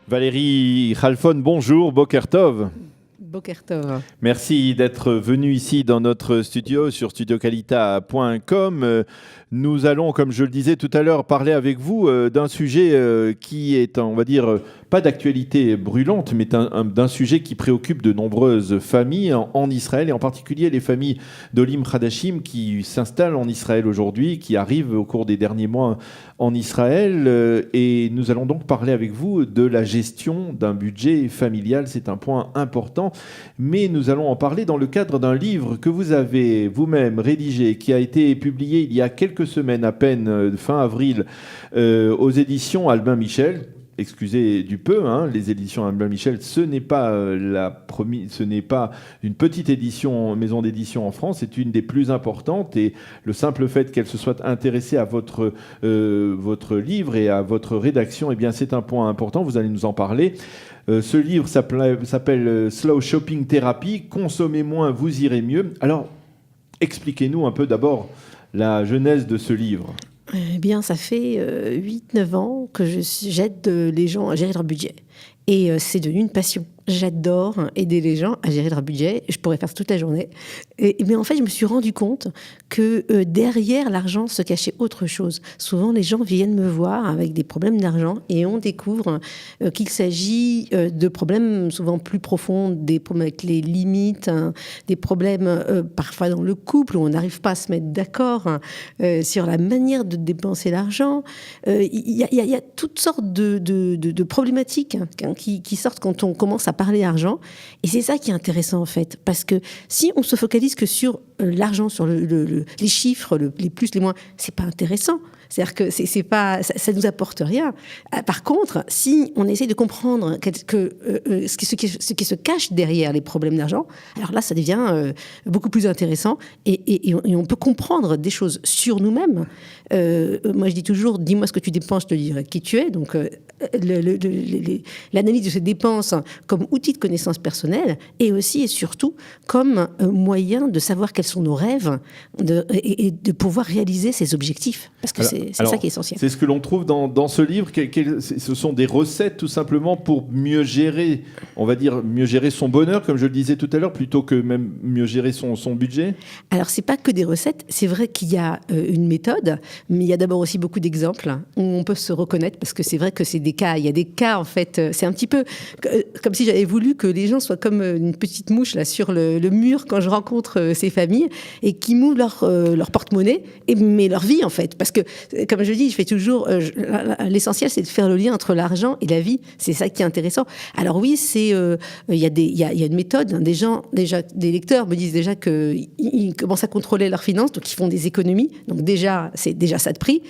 Valérie Khalfon, bonjour, Boker Tov. Boker Tov. Merci d'être venu ici dans notre studio sur studiocalita.com. Nous allons, comme je le disais tout à l'heure, parler avec vous d'un sujet qui est, on va dire, pas d'actualité brûlante, mais d'un sujet qui préoccupe de nombreuses familles en Israël, et en particulier les familles d'Olim Hadashim qui s'installent en Israël aujourd'hui, qui arrivent au cours des derniers mois en Israël. Et nous allons donc parler avec vous de la gestion d'un budget familial. C'est un point important, mais nous allons en parler dans le cadre d'un livre que vous avez vous-même rédigé, qui a été publié il y a quelques semaines à peine, fin avril, aux éditions Albin Michel. Excusez du peu, les éditions Albin Michel, ce n'est pas ce n'est pas une petite maison d'édition en France, c'est une des plus importantes, et le simple fait qu'elle se soit intéressée à votre livre et à votre rédaction, eh bien c'est un point important, vous allez nous en parler. Ce livre s'appelle Slow Shopping Therapy, consommez moins, vous irez mieux. Alors, expliquez-nous un peu d'abord la genèse de ce livre. Eh bien, ça fait 8-9 ans que j'aide les gens à gérer leur budget. Et c'est devenu une passion. J'adore aider les gens à gérer leur budget. Je pourrais faire ça toute la journée. Mais en fait, je me suis rendu compte que derrière l'argent se cachait autre chose. Souvent, les gens viennent me voir avec des problèmes d'argent et on découvre qu'il s'agit de problèmes souvent plus profonds, des problèmes avec les limites, des problèmes parfois dans le couple où on n'arrive pas à se mettre d'accord sur la manière de dépenser l'argent. Il y a toutes sortes de problématiques qui sortent quand on commence à parler argent. Et c'est ça qui est intéressant, en fait. Parce que si on se focalise que sur l'argent, sur les chiffres, les plus, les moins, c'est pas intéressant. C'est-à-dire que c'est pas, ça nous apporte rien. Par contre, si on essaie de comprendre ce qui se cache derrière les problèmes d'argent, alors là, ça devient beaucoup plus intéressant et on peut comprendre des choses sur nous-mêmes. Moi, je dis toujours, dis-moi ce que tu dépenses, je te dirai qui tu es. Donc, l'analyse de ces dépenses comme outil de connaissance personnelle et aussi et surtout comme moyen de savoir quels sont nos rêves et de pouvoir réaliser ces objectifs. Parce que c'est ça qui est essentiel. C'est ce que l'on trouve dans ce livre. Ce sont des recettes tout simplement pour mieux gérer, on va dire, mieux gérer son bonheur, comme je le disais tout à l'heure, plutôt que même mieux gérer son budget. Alors, c'est pas que des recettes. C'est vrai qu'il y a une méthode, mais il y a d'abord aussi beaucoup d'exemples où on peut se reconnaître, parce que c'est vrai que c'est des cas. Il y a des cas, en fait, c'est un petit peu comme si j'avais voulu que les gens soient comme une petite mouche là sur le mur quand je rencontre ces familles et qui mouent leur porte-monnaie, mais leur vie, en fait. Parce que, comme je dis, je fais toujours... l'essentiel, c'est de faire le lien entre l'argent et la vie. C'est ça qui est intéressant. Alors oui, il y a une méthode. Des lecteurs me disent déjà qu'ils commencent à contrôler leurs finances, donc ils font des économies. Donc déjà, c'est déjà ça de prix.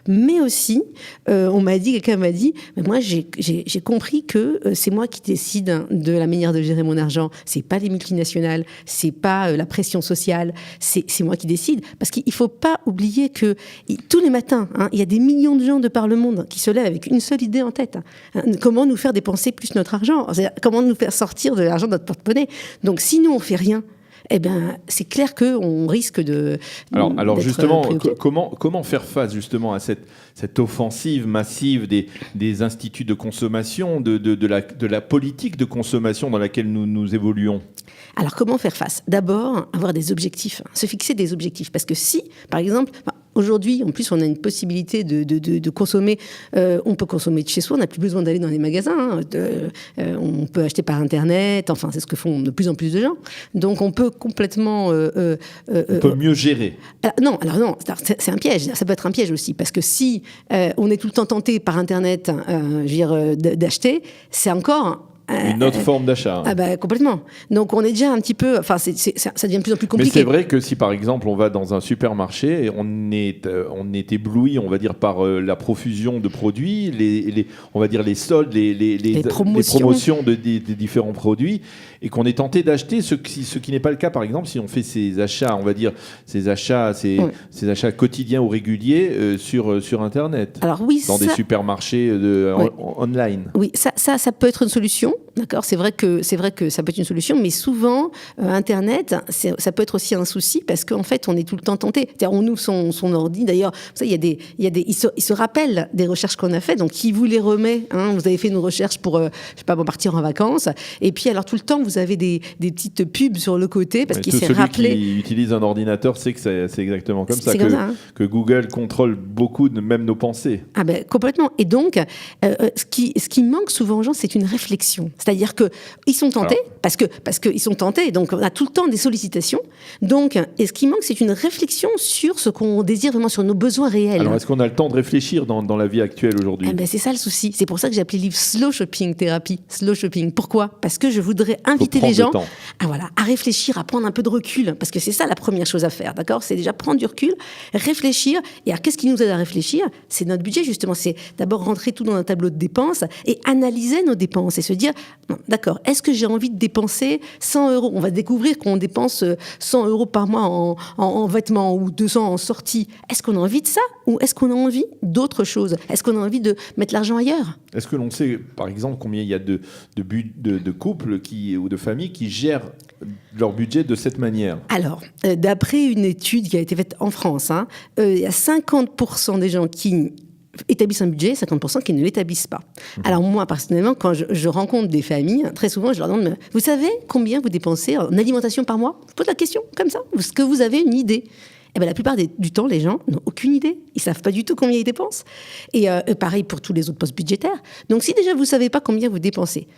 Mais aussi, quelqu'un m'a dit, mais moi, j'ai compris que c'est moi qui décide de la manière de gérer mon argent. C'est pas les multinationales, c'est pas la pression sociale, c'est moi qui décide. Parce qu'il faut pas oublier que tous les matins, il y a des millions de gens de par le monde qui se lèvent avec une seule idée en tête. Comment nous faire dépenser plus notre argent ? Comment nous faire sortir de l'argent de notre porte-monnaie ? Donc, si nous, on fait rien, eh ben, c'est clair qu'on risque de... Alors justement, comment faire face justement à cette offensive massive des instituts de consommation, de la politique de consommation dans laquelle nous évoluons ? Alors, comment faire face ? D'abord, avoir des objectifs, se fixer des objectifs. Parce que si, par exemple... Aujourd'hui, en plus, on a une possibilité de consommer. On peut consommer de chez soi, on n'a plus besoin d'aller dans les magasins. On peut acheter par Internet. Enfin, c'est ce que font de plus en plus de gens. Donc, on peut complètement... on peut mieux gérer. Non, c'est un piège. Ça peut être un piège aussi. Parce que si on est tout le temps tenté par Internet d'acheter, c'est encore... Une autre forme d'achat. Complètement. Donc, on est déjà un petit peu... Enfin, ça devient de plus en plus compliqué. Mais c'est vrai que si, par exemple, on va dans un supermarché, on est ébloui, on va dire, par la profusion de produits, on va dire les soldes, les promotions des différents produits, et qu'on est tenté d'acheter, ce qui n'est pas le cas, par exemple, si on fait ces achats, on va dire, ces achats quotidiens ou réguliers sur Internet. Alors oui, dans des supermarchés online. Oui, ça peut être une solution. d'accord. C'est vrai que ça peut être une solution, mais souvent, Internet, ça peut être aussi un souci parce qu'en fait, on est tout le temps tenté. C'est-à-dire, on ouvre son ordi. D'ailleurs, il se rappelle des recherches qu'on a faites, donc qui vous les remet. Hein, vous avez fait une recherche pour, je sais pas, pour partir en vacances, et puis alors tout le temps, vous avez des petites pubs sur le côté parce qu'il s'est rappelé. Celui qui utilise un ordinateur sait que c'est exactement comme ça, hein. Que Google contrôle beaucoup même nos pensées. Ah ben complètement. Et donc, ce qui manque souvent aux gens, c'est une réflexion. C'est-à-dire que ils sont tentés parce qu'ils sont tentés. Donc on a tout le temps des sollicitations. Donc, et ce qui manque, c'est une réflexion sur ce qu'on désire vraiment, sur nos besoins réels. Alors, est-ce qu'on a le temps de réfléchir dans la vie actuelle aujourd'hui ? Eh ben, c'est ça le souci. C'est pour ça que j'ai appelé le livre Slow Shopping Thérapie. Slow Shopping. Pourquoi ? Parce que je voudrais inviter les gens à réfléchir, à prendre un peu de recul. Parce que c'est ça la première chose à faire, d'accord ? C'est déjà prendre du recul, réfléchir. Et alors, qu'est-ce qui nous aide à réfléchir ? C'est notre budget, justement. C'est d'abord rentrer tout dans un tableau de dépenses et analyser nos dépenses et se dire, non, d'accord, est-ce que j'ai envie de dépenser 100 €? On va découvrir qu'on dépense 100 € par mois en vêtements ou 200 en sortie. Est-ce qu'on a envie de ça ou est-ce qu'on a envie d'autre chose ? Est-ce qu'on a envie de mettre l'argent ailleurs ? Est-ce que l'on sait, par exemple, combien il y a de couples ou de familles qui gèrent leur budget de cette manière ? Alors, d'après une étude qui a été faite en France, il y a 50% des gens qui établissent un budget, 50% qui ne l'établissent pas. Alors moi, personnellement, quand je rencontre des familles, très souvent, je leur demande, vous savez combien vous dépensez en alimentation par mois ? Je pose la question, comme ça. Est-ce que vous avez une idée ? Eh ben, la plupart du temps, les gens n'ont aucune idée. Ils ne savent pas du tout combien ils dépensent. Et pareil pour tous les autres postes budgétaires. Donc, si déjà vous ne savez pas combien vous dépensez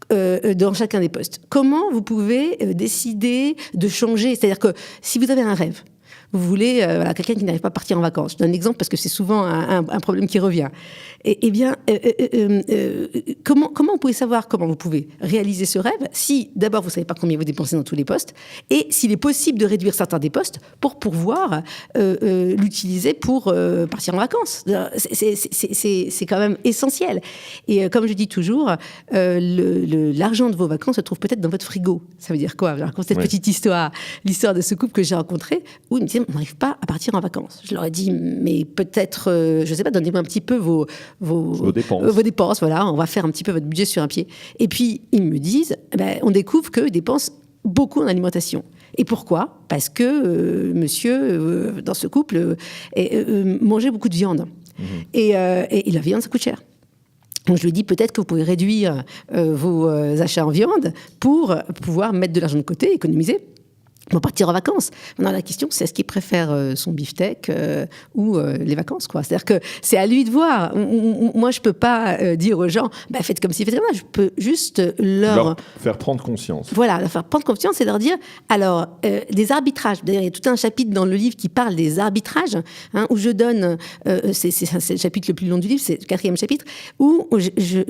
dans chacun des postes, comment vous pouvez décider de changer ? C'est-à-dire que si vous avez un rêve, vous voulez quelqu'un qui n'arrive pas à partir en vacances. Je donne un exemple parce que c'est souvent un problème qui revient. Eh bien, comment vous pouvez savoir comment vous pouvez réaliser ce rêve si d'abord vous ne savez pas combien vous dépensez dans tous les postes et s'il est possible de réduire certains des postes pour pouvoir l'utiliser pour partir en vacances. C'est quand même essentiel. Et comme je dis toujours, l'argent de vos vacances se trouve peut-être dans votre frigo. Ça veut dire quoi ? Je raconte cette petite histoire, l'histoire de ce couple que j'ai rencontré où il me disait on n'arrive pas à partir en vacances. Je leur ai dit mais peut-être, je ne sais pas, donnez-moi un petit peu vos dépenses. Voilà, on va faire un petit peu votre budget sur un pied. Et puis ils me disent on découvre qu'eux dépensent beaucoup en alimentation. Et pourquoi ? Parce que monsieur, dans ce couple, mangeait beaucoup de viande. Et la viande, ça coûte cher. Donc je lui ai dit peut-être que vous pouvez réduire vos achats en viande pour pouvoir mettre de l'argent de côté, économiser. Pour partir en vacances. Maintenant, la question, c'est est-ce qu'il préfère son beefsteak ou les vacances, quoi. C'est-à-dire que c'est à lui de voir. Moi, je ne peux pas dire aux gens, faites comme ci, faites comme ça. Je peux juste leur faire prendre conscience. Voilà, leur faire prendre conscience et leur dire, alors, des arbitrages. D'ailleurs, il y a tout un chapitre dans le livre qui parle des arbitrages, où je donne, c'est le chapitre le plus long du livre, c'est le 4e chapitre, où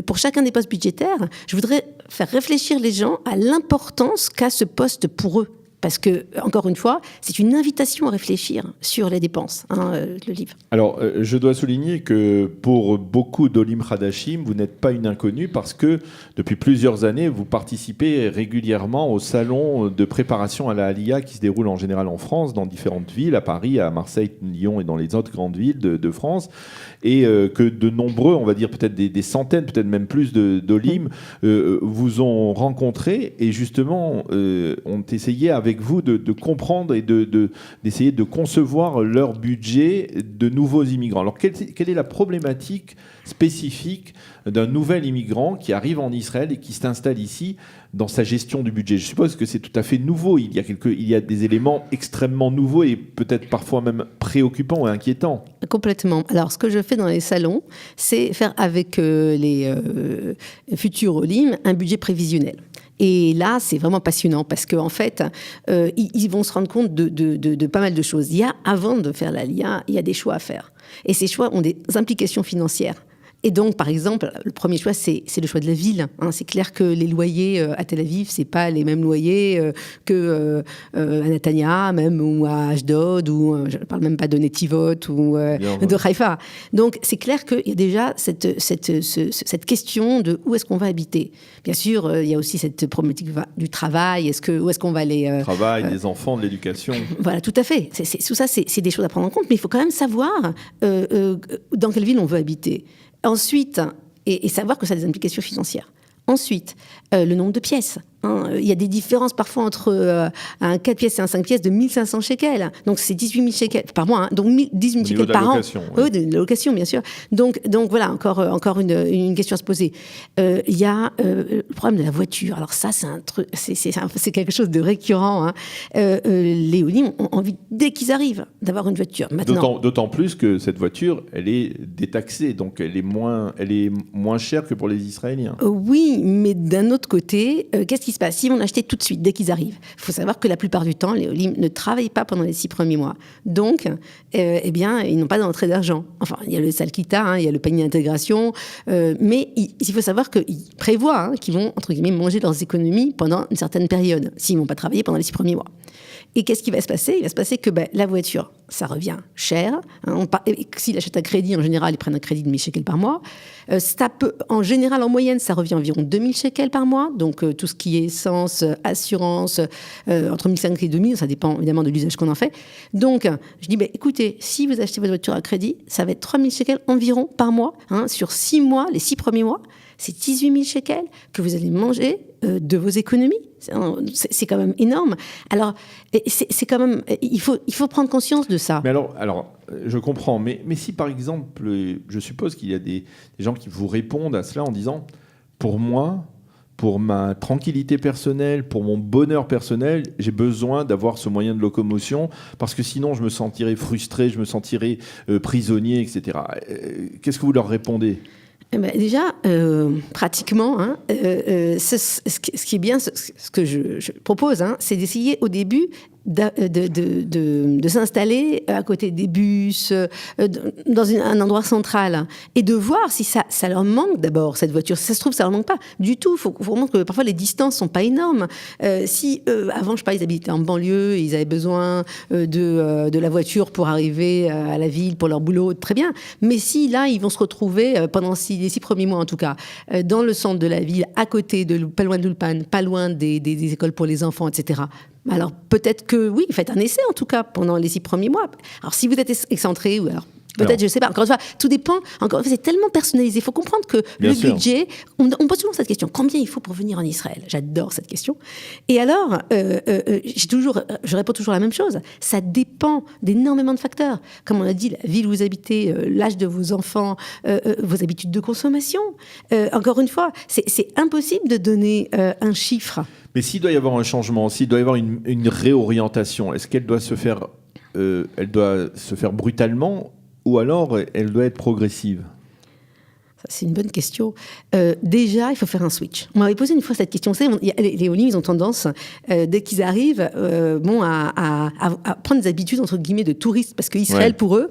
pour chacun des postes budgétaires, je voudrais faire réfléchir les gens à l'importance qu'a ce poste pour eux. Parce que, encore une fois, c'est une invitation à réfléchir sur les dépenses, le livre. Alors, je dois souligner que pour beaucoup d'Olim Hadashim, vous n'êtes pas une inconnue parce que depuis plusieurs années, vous participez régulièrement au salon de préparation à la Aliyah qui se déroule en général en France, dans différentes villes, à Paris, à Marseille, Lyon et dans les autres grandes villes de France. Et que de nombreux, on va dire peut-être des centaines, peut-être même plus d'Olim, vous ont rencontré et justement ont essayé avec vous de comprendre et d'essayer de concevoir leur budget de nouveaux immigrants. Alors, quelle est la problématique spécifique d'un nouvel immigrant qui arrive en Israël et qui s'installe ici dans sa gestion du budget ? Je suppose que c'est tout à fait nouveau. Il y a des éléments extrêmement nouveaux et peut-être parfois même préoccupants et inquiétants. Complètement. Alors, ce que je fais dans les salons, c'est faire avec les futurs Olim un budget prévisionnel. Et là, c'est vraiment passionnant parce qu'en fait, ils vont se rendre compte de pas mal de choses. Avant de faire l'Aliyah, il y a des choix à faire. Et ces choix ont des implications financières. Et donc, par exemple, le premier choix, c'est le choix de la ville. C'est clair que les loyers à Tel Aviv, c'est pas les mêmes loyers que à Netanya, même, ou à Ashdod, ou je ne parle même pas de Netivot ou de Haïfa. Donc, c'est clair qu'il y a déjà cette question de où est-ce qu'on va habiter. Bien sûr, il y a aussi cette problématique du travail. Où est-ce qu'on va aller travail, des enfants, de l'éducation. Voilà, tout à fait. Tout ça, c'est des choses à prendre en compte. Mais il faut quand même savoir dans quelle ville on veut habiter. Ensuite, et savoir que ça a des implications financières. Ensuite, le nombre de pièces. Il y a des différences parfois entre un 4 pièces et un 5 pièces de 1500 shekels. Donc, c'est 18 000 shekels par mois. Donc, 18 000 shekels par an. Oui, de la location, bien sûr. Donc voilà, encore une question à se poser. Il y a le problème de la voiture. Alors ça, c'est un truc, c'est quelque chose de récurrent. Les Olim ont envie, dès qu'ils arrivent, d'avoir une voiture. Maintenant, d'autant plus que cette voiture, elle est détaxée. Donc, elle est moins chère que pour les Israéliens. Oui, mais d'un autre côté, qu'est-ce qui se passe? Ils vont l'acheter tout de suite, dès qu'ils arrivent. Il faut savoir que la plupart du temps, les Olim ne travaillent pas pendant les 6 premiers mois. Donc, eh bien, ils n'ont pas d'entrée d'argent. Enfin, il y a le salkita, il y a le panier d'intégration, mais il faut savoir qu'ils prévoient qu'ils vont, entre guillemets, manger leurs économies pendant une certaine période, s'ils ne vont pas travailler pendant les 6 premiers mois. Et qu'est-ce qui va se passer? Il va se passer que la voiture, ça revient cher. S'il achète un crédit, en général, ils prennent un crédit de 1 000 shekels par mois. En général, en moyenne, ça revient environ 2 000 shekels par mois. Donc, tout ce qui est essence, assurance, entre 1 500 et 2 000, ça dépend évidemment de l'usage qu'on en fait. Donc, je dis, écoutez, si vous achetez votre voiture à crédit, ça va être 3 000 shekels environ par mois. Sur 6 mois, les 6 premiers mois, c'est 18 000 shekels que vous allez manger de vos économies. C'est quand même énorme. Alors, c'est quand même, il faut prendre conscience de ça. Mais alors je comprends. Mais si, par exemple, je suppose qu'il y a des gens qui vous répondent à cela en disant, pour moi, pour ma tranquillité personnelle, pour mon bonheur personnel, j'ai besoin d'avoir ce moyen de locomotion parce que sinon, je me sentirais frustré, je me sentirais prisonnier, etc. Qu'est-ce que vous leur répondez ? Déjà, pratiquement, ce qui est bien, ce que je propose, c'est d'essayer au début de s'installer à côté des bus, dans un endroit central, et de voir si ça leur manque d'abord, cette voiture. Si ça se trouve, ça leur manque pas du tout. Il faut vraiment que parfois les distances sont pas énormes. Si avant, je sais pas, ils habitaient en banlieue, et ils avaient besoin de la voiture pour arriver à la ville, pour leur boulot, très bien. Mais si là, ils vont se retrouver pendant les 6 premiers mois en tout cas, dans le centre de la ville, à côté pas loin de l'Ulpan, pas loin des écoles pour les enfants, etc. Alors peut-être que oui, faites un essai en tout cas pendant les 6 premiers mois. Alors si vous êtes excentré, ou alors peut-être, je ne sais pas, encore une fois, tout dépend. Encore une fois, c'est tellement personnalisé. Il faut comprendre que Bien le sûr. budget, on pose toujours cette question, combien il faut pour venir en Israël? J'adore cette question. Et alors, je réponds toujours la même chose. Ça dépend d'énormément de facteurs. Comme on a dit, la ville où vous habitez, l'âge de vos enfants, vos habitudes de consommation. Encore une fois, c'est impossible de donner un chiffre. Mais s'il doit y avoir un changement, s'il doit y avoir une réorientation, est-ce qu'elle doit se faire, brutalement ou alors elle doit être progressive? Ça, c'est une bonne question. Déjà, il faut faire un switch. On m'avait posé une fois cette question. Vous savez, les Olim, ils ont tendance, dès qu'ils arrivent, à prendre des habitudes, entre guillemets, de touristes, parce qu'Israël, pour eux,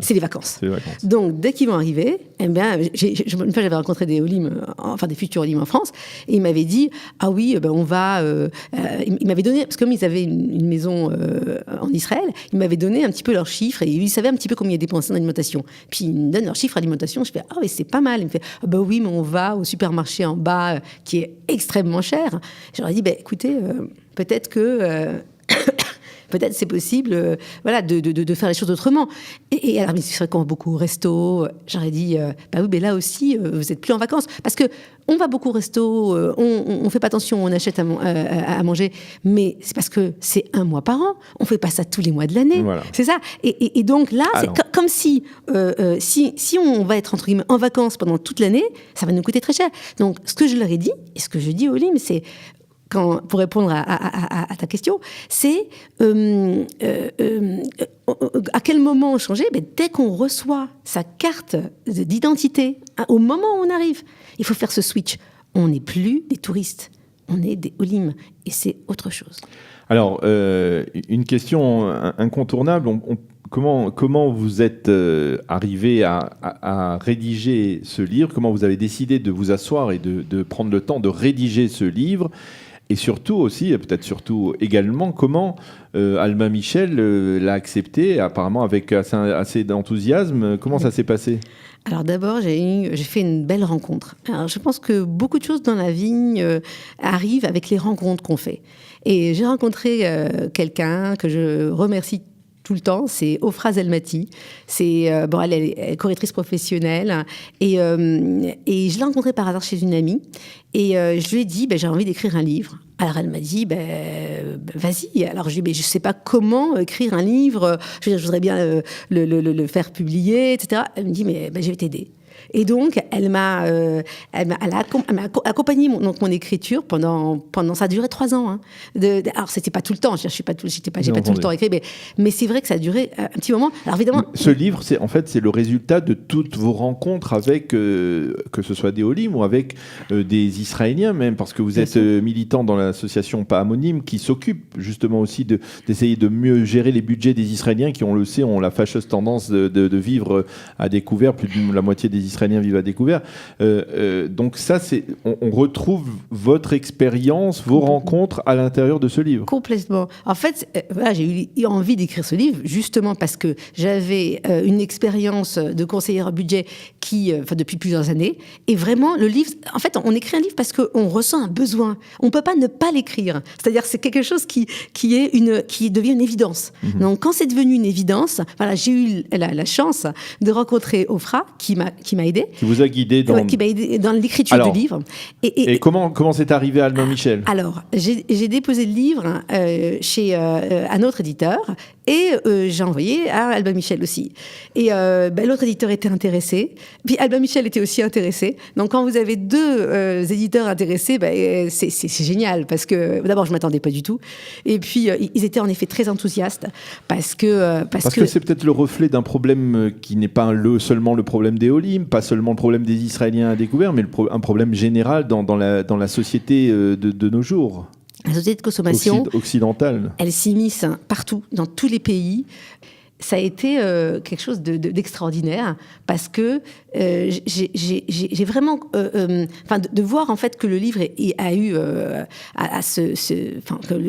c'est les vacances. C'est les vacances. Donc, dès qu'ils vont arriver, une fois, j'avais rencontré des Olim, des futurs Olim en France, et ils m'avaient dit, ah oui, on va... ils m'avaient donné, parce que comme ils avaient une maison en Israël, ils m'avaient donné un petit peu leurs chiffres, et ils savaient un petit peu combien ils dépensaient en alimentation. Puis ils me donnent leurs chiffres alimentation, je fais, ah oui, c'est pas mal. Il me fait, oui, mais on va au supermarché en bas, qui est extrêmement cher. J'aurais dit, écoutez, peut-être que... peut-être c'est possible de faire les choses autrement. Et alors, c'est vrai qu'on va beaucoup au resto. J'aurais dit, oui, mais là aussi, vous n'êtes plus en vacances. Parce qu'on va beaucoup au resto, on ne fait pas attention, on achète à manger. Mais c'est parce que c'est 1 mois par an. On ne fait pas ça tous les mois de l'année. Voilà. C'est ça. Et donc là, c'est comme si on va être, entre guillemets, en vacances pendant toute l'année, ça va nous coûter très cher. Donc, ce que je leur ai dit, et ce que je dis aux Olim, c'est... pour répondre à ta question, c'est à quel moment changer? Dès qu'on reçoit sa carte d'identité, au moment où on arrive, il faut faire ce switch. On n'est plus des touristes, on est des Olim, et c'est autre chose. Alors, une question incontournable, comment vous êtes arrivé à rédiger ce livre? Comment vous avez décidé de vous asseoir et de prendre le temps de rédiger ce livre? Et surtout aussi, peut-être surtout également, comment Alma Michel l'a accepté, apparemment avec assez d'enthousiasme. Comment ça s'est passé? Alors d'abord, j'ai fait une belle rencontre. Alors, je pense que beaucoup de choses dans la vie arrivent avec les rencontres qu'on fait. Et j'ai rencontré quelqu'un que je remercie tout le temps, c'est Ofra Zelmati. Elle est correctrice professionnelle et je l'ai rencontrée par hasard chez une amie et je lui ai dit j'ai envie d'écrire un livre. Alors elle m'a dit vas-y. Alors je lui ai dit je sais pas comment écrire un livre. Je voudrais bien le faire publier, etc. Elle me dit je vais t'aider. Et donc, elle m'a accompagné mon écriture pendant ça a duré 3 ans. Hein. Alors, c'était pas tout le temps. J'ai pas tout le temps écrit, mais c'est vrai que ça a duré un petit moment. Alors évidemment, ce livre, c'est le résultat de toutes vos rencontres avec que ce soit des Olim ou avec des Israéliens même, parce que vous êtes militant dans l'association Pahamonim qui s'occupe justement aussi d'essayer de mieux gérer les budgets des Israéliens qui, on le sait, ont la fâcheuse tendance de vivre à découvert. Plus de la moitié des Israéliens vivent à découvert. Donc ça, on retrouve votre expérience, vos rencontres à l'intérieur de ce livre. Complètement. En fait, j'ai eu envie d'écrire ce livre justement parce que j'avais une expérience de conseillère budget depuis plusieurs années. Et vraiment, le livre, en fait, on écrit un livre parce qu'on ressent un besoin. On ne peut pas ne pas l'écrire. C'est-à-dire, c'est quelque chose qui devient une évidence. Mmh. Donc, quand c'est devenu une évidence, j'ai eu la chance de rencontrer Ofra qui m'a aidé. Qui vous a guidé qui m'a aidé dans l'écriture du livre. Et comment c'est arrivé à Albin Michel ? Alors, j'ai déposé le livre chez un autre éditeur et j'ai envoyé à Albin Michel aussi. Et l'autre éditeur était intéressé, puis Albin Michel était aussi intéressé. Donc, quand vous avez 2 éditeurs intéressés, c'est génial parce que d'abord, je m'attendais pas du tout. Et puis, ils étaient en effet très enthousiastes parce que c'est peut-être le reflet d'un problème qui n'est pas seulement le problème des Olim, pas seulement le problème des Israéliens à découvert, mais un problème général dans la société de nos jours. La société de consommation occidentale. Elle s'immisce partout, dans tous les pays. Ça a été quelque chose d'extraordinaire parce que j'ai vraiment de voir en fait que le livre a eu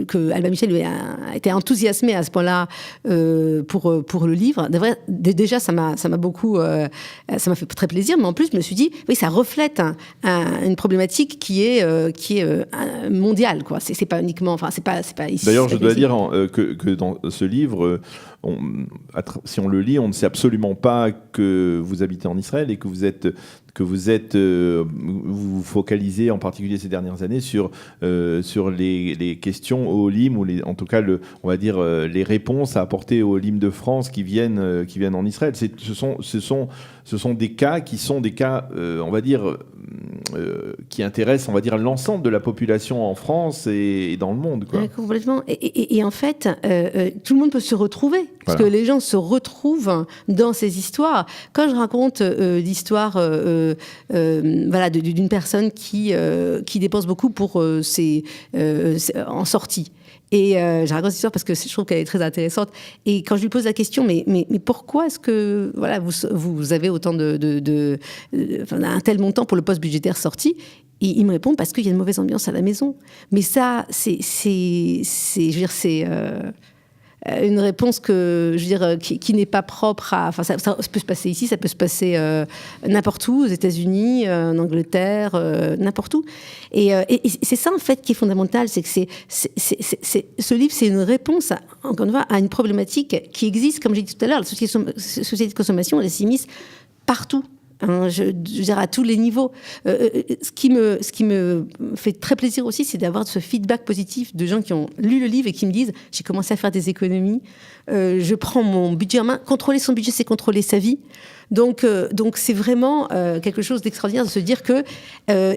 que Albin Michel a été enthousiasmé à ce point-là pour le livre. Déjà ça m'a beaucoup ça m'a fait très plaisir, mais en plus je me suis dit oui, ça reflète une problématique qui est mondiale, quoi. C'est pas uniquement c'est pas ici. D'ailleurs, je dois dire que dans ce livre si on le lit, on ne sait absolument pas que vous habitez en Israël et que vous focalisez en particulier ces dernières années sur les questions aux Olim ou en tout cas on va dire les réponses à apporter aux Olim de France qui viennent en Israël. Ce sont des cas qui sont des cas on va dire qui intéressent on va dire l'ensemble de la population en France et dans le monde, quoi. Complètement. Et en fait tout le monde peut se retrouver parce que les gens se retrouvent dans ces histoires. Quand je raconte l'histoire d'une personne qui dépense beaucoup pour en sortie. Et je raconte cette histoire parce que je trouve qu'elle est très intéressante. Et quand je lui pose la question, mais pourquoi est-ce que vous avez autant un tel montant pour le poste budgétaire sorti ? Il me répond parce qu'il y a une mauvaise ambiance à la maison. Mais ça, c'est une réponse qui n'est pas propre à. Enfin, ça peut se passer ici, ça peut se passer n'importe où, aux États-Unis, en Angleterre, n'importe où. Et c'est ça en fait qui est fondamental, c'est que ce livre, c'est une réponse encore une fois à une problématique qui existe, comme j'ai dit tout à l'heure. La société de consommation, elle s'immisce partout. Je dirais à tous les niveaux. Ce qui me fait très plaisir aussi, c'est d'avoir ce feedback positif de gens qui ont lu le livre et qui me disent « j'ai commencé à faire des économies, je prends mon budget en main ». Contrôler son budget, c'est contrôler sa vie. Donc c'est vraiment quelque chose d'extraordinaire de se dire que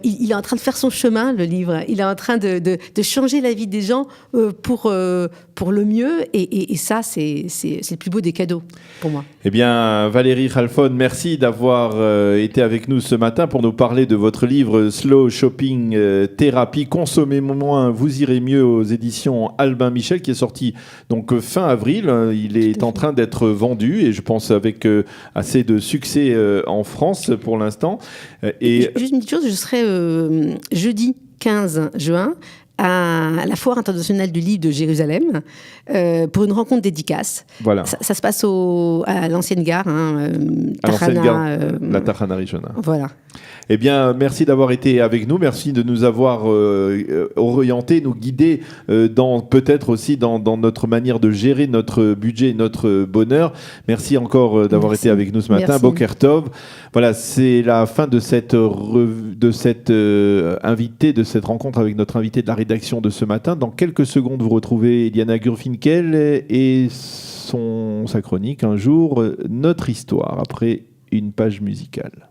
il est en train de faire son chemin, le livre. Il est en train de changer la vie des gens pour le mieux. Et ça, c'est le plus beau des cadeaux pour moi. Eh bien, Valérie Khalfon, merci d'avoir été avec nous ce matin pour nous parler de votre livre Slow Shopping Thérapie. Consommez moins, vous irez mieux aux éditions Albin Michel, qui est sorti donc fin avril. Il est en train d'être vendu et je pense avec assez de succès en France pour l'instant. Juste une petite chose, je serai jeudi 15 juin à la Foire internationale du livre de Jérusalem pour une rencontre dédicace. Voilà. Ça se passe à l'ancienne gare, À l'ancienne gare, la Tachana Rishona. Voilà. Eh bien, merci d'avoir été avec nous. Merci de nous avoir orientés, nous guidés peut-être aussi dans notre manière de gérer notre budget et notre bonheur. Merci encore d'avoir été avec nous ce matin. Boker Tov. Voilà, c'est la fin de cette invité, de cette rencontre avec notre invité de la rédaction de ce matin. Dans quelques secondes, vous retrouvez Eliana Gurfinkel et sa chronique Un jour, notre histoire, après une page musicale.